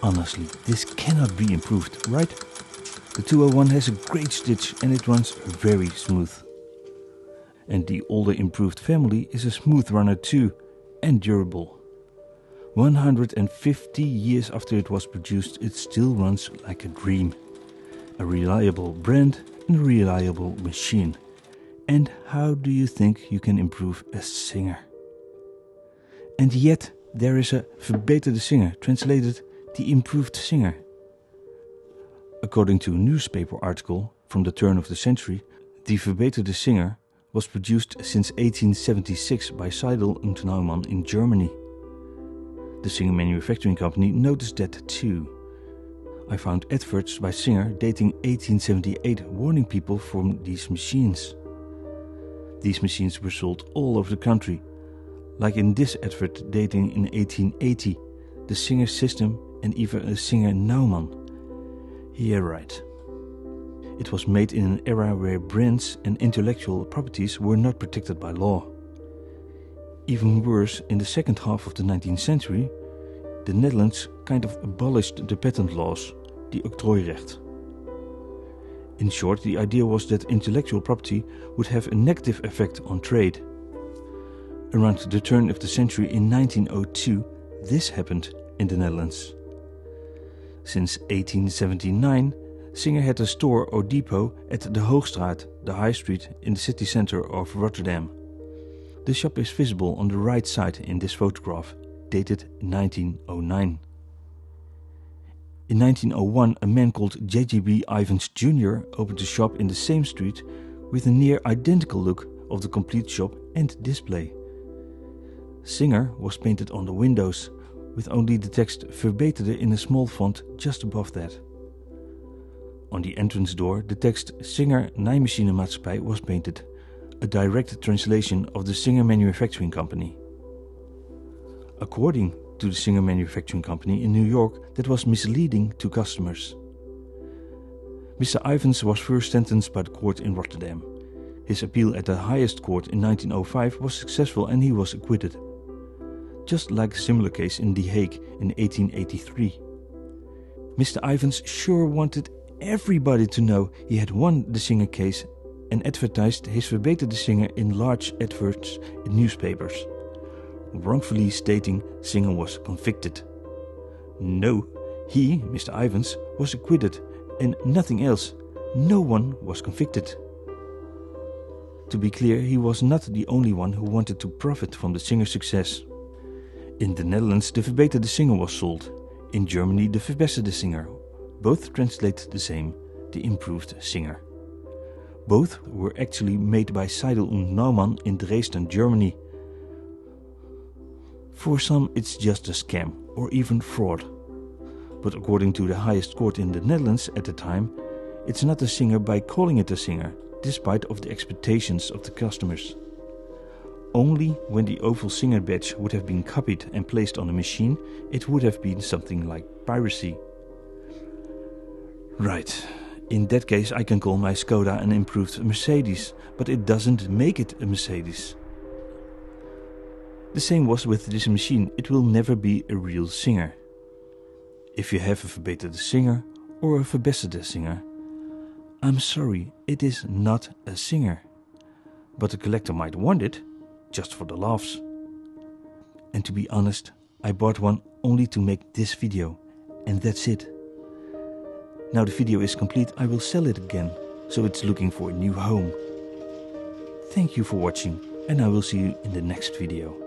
honestly, this cannot be improved, right? The 201 has a great stitch and it runs very smooth. And the older improved family is a smooth runner too, and durable. 150 years after it was produced, it still runs like a dream. A reliable brand and a reliable machine. And how do you think you can improve a singer? And yet there is a Verbeterde Singer, translated the improved singer. According to a newspaper article from the turn of the century, the Verbeterde Singer was produced since 1876 by Seidel und Naumann in Germany. The Singer manufacturing company noticed that too. I found adverts by Singer dating 1878 warning people from these machines. These machines were sold all over the country, like in this advert dating in 1880, the Singer system and even a Singer Naumann. Yeah, right. It was made in an era where brands and intellectual properties were not protected by law. Even worse, in the second half of the 19th century, the Netherlands kind of abolished the patent laws, the octrooirecht. In short, the idea was that intellectual property would have a negative effect on trade. Around the turn of the century in 1902, this happened in the Netherlands. Since 1879, Singer had a store or depot at the Hoogstraat, the high street in the city center of Rotterdam. The shop is visible on the right side in this photograph, dated 1909. In 1901, a man called J.G.B. Ivans Jr. opened a shop in the same street with a near identical look of the complete shop and display. Singer was painted on the windows, with only the text Verbeterde in a small font just above that. On the entrance door, the text Singer Nijmachinemaatschappij was painted, a direct translation of the Singer Manufacturing Company. According to the Singer Manufacturing Company in New York, that was misleading to customers. Mr. Ivans was first sentenced by the court in Rotterdam. His appeal at the highest court in 1905 was successful and he was acquitted. Just like a similar case in The Hague in 1883. Mr. Ivans sure wanted everybody to know he had won the Singer case and advertised his Verbeterde Singer in large adverts in newspapers, wrongfully stating Singer was convicted. No, he, Mr. Ivans, was acquitted and nothing else. No one was convicted. To be clear, he was not the only one who wanted to profit from the Singer's success. In the Netherlands, the Verbeterde Singer was sold. In Germany, the Verbesserte Singer. Both translate the same, the improved singer. Both were actually made by Seidel und Naumann in Dresden, Germany. For some, it's just a scam or even fraud. But according to the highest court in the Netherlands at the time, it's not a singer by calling it a singer, despite of the expectations of the customers. Only when the oval Singer badge would have been copied and placed on a machine, it would have been something like piracy. Right, in that case I can call my Skoda an improved Mercedes, but it doesn't make it a Mercedes. The same was with this machine, it will never be a real singer. If you have a Verbeterde Singer or a Verbesserde Singer, I'm sorry, it is not a singer. But the collector might want it, just for the laughs. And to be honest, I bought one only to make this video, and that's it. Now the video is complete, I will sell it again, so it's looking for a new home. Thank you for watching, and I will see you in the next video.